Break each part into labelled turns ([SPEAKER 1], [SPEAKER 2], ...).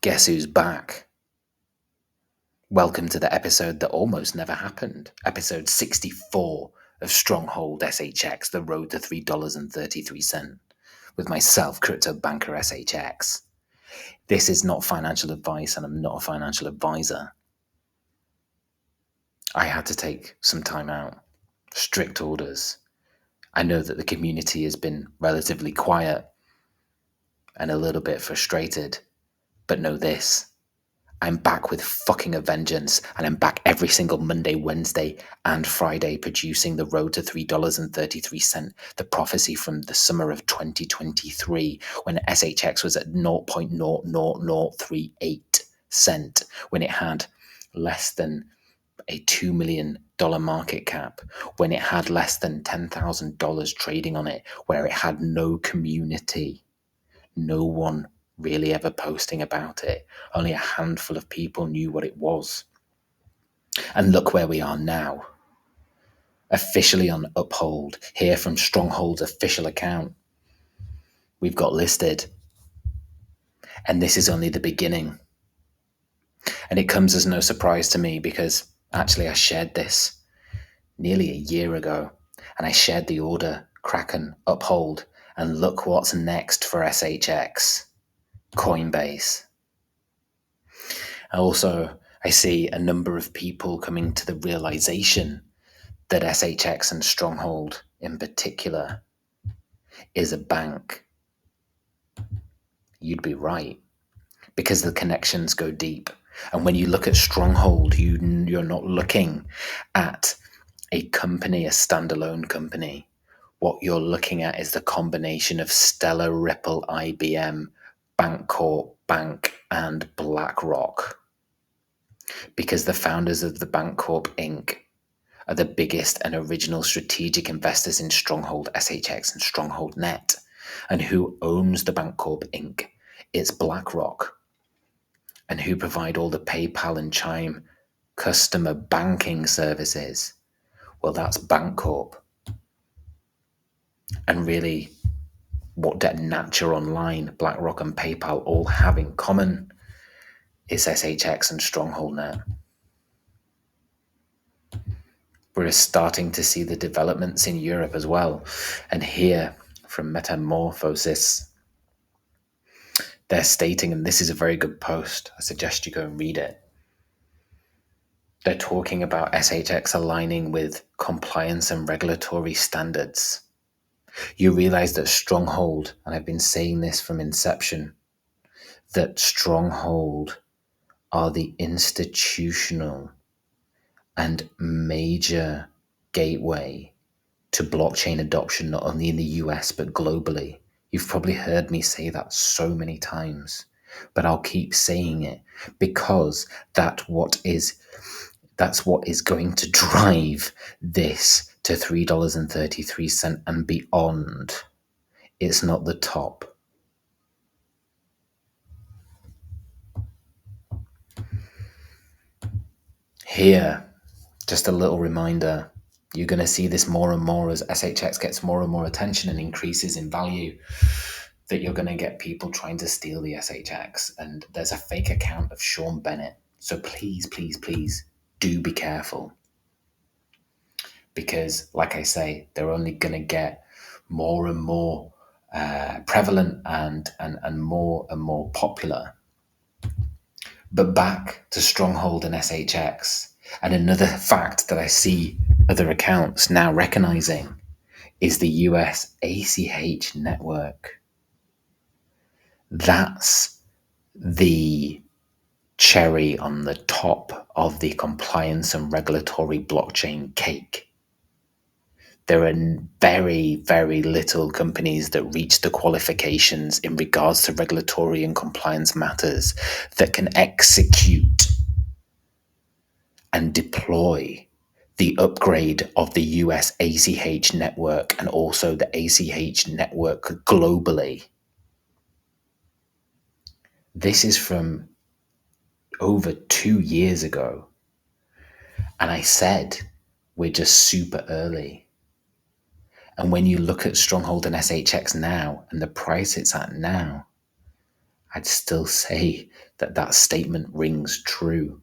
[SPEAKER 1] Guess who's back? Welcome to the episode that almost never happened. Episode 64 of Stronghold SHX, the road to $3.33, with myself, CryptoBanker SHX. This is not financial advice, and I'm not a financial advisor. I had to take some time out. Strict orders. I know that the community has been relatively quiet and a little bit frustrated, but know this. I'm back with fucking a vengeance, and I'm back every single Monday, Wednesday, and Friday producing the road to $3.33, the prophecy from the summer of 2023 when SHX was at 0.00038 cent, when it had less than a $2 million market cap, when it had less than $10,000 trading on it, where it had no community, no one really ever posting about it. Only a handful of people knew what it was. And look where we are now. Officially on Uphold, here from Stronghold's official account. We've got listed. And this is only the beginning. And it comes as no surprise to me because actually I shared this nearly a year ago. And I shared the order, Kraken, Uphold. And look what's next for SHX. Coinbase. Also, I see a number of people coming to the realization that SHX and Stronghold in particular is a bank. You'd be right, because the connections go deep. And when you look at Stronghold, you're not looking at a company, a standalone company. What you're looking at is the combination of Stellar, Ripple, IBM, Bancorp, Bank, and BlackRock. Because the founders of the Bancorp Inc. are the biggest and original strategic investors in Stronghold SHX and Stronghold Net. And who owns the Bancorp Inc.? It's BlackRock. And who provide all the PayPal and Chime customer banking services? Well, that's Bancorp. And really, what Natcher Online, BlackRock and PayPal all have in common is SHX and Stronghold Net. We're starting to see the developments in Europe as well. And here from Metamorphosis, they're stating, and this is a very good post, I suggest you go and read it. They're talking about SHX aligning with compliance and regulatory standards. You realize that Stronghold, and I've been saying this from inception, that Stronghold are the institutional and major gateway to blockchain adoption, not only in the US, but globally. You've probably heard me say that so many times, but I'll keep saying it because that's what is going to drive this to $3.33 and beyond. It's not the top. Here, just a little reminder, you're going to see this more and more as SHX gets more and more attention and increases in value, that you're going to get people trying to steal the SHX. And there's a fake account of Sean Bennett. So please, please, please do be careful. Because, like I say, they're only going to get more and more prevalent and more and more popular. But back to Stronghold and SHX. And another fact that I see other accounts now recognizing is the US ACH network. That's the cherry on the top of the compliance and regulatory blockchain cake. There are very, very little companies that reach the qualifications in regards to regulatory and compliance matters that can execute and deploy the upgrade of the US ACH network and also the ACH network globally. This is from over 2 years ago. And I said, we're just super early. And when you look at Stronghold and SHX now and the price it's at now, I'd still say that that statement rings true.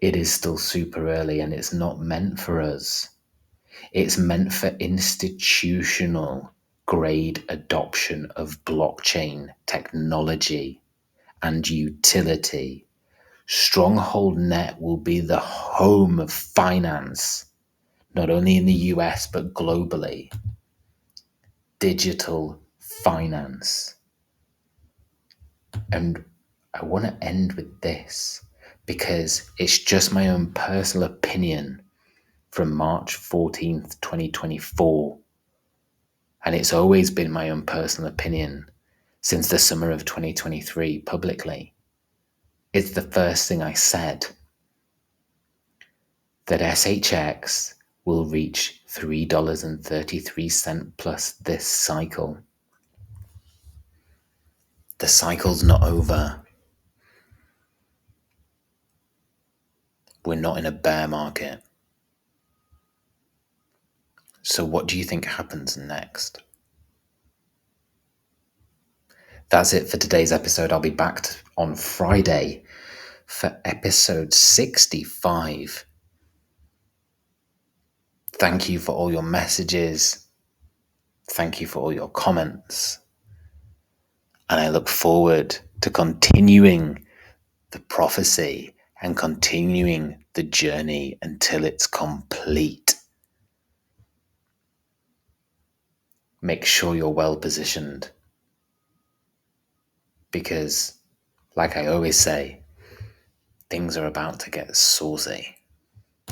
[SPEAKER 1] It is still super early and it's not meant for us. It's meant for institutional grade adoption of blockchain technology and utility. Stronghold Net will be the home of finance, not only in the US, but globally. Digital finance. And I want to end with this because it's just my own personal opinion from March 14th, 2024. And it's always been my own personal opinion since the summer of 2023 publicly. It's the first thing I said, that SHX will reach $3.33 plus this cycle. The cycle's not over. We're not in a bear market. So what do you think happens next? That's it for today's episode. I'll be back on Friday for episode 65. Thank you for all your messages. Thank you for all your comments. And I look forward to continuing the prophecy and continuing the journey until it's complete. Make sure you're well positioned because, like I always say, things are about to get saucy.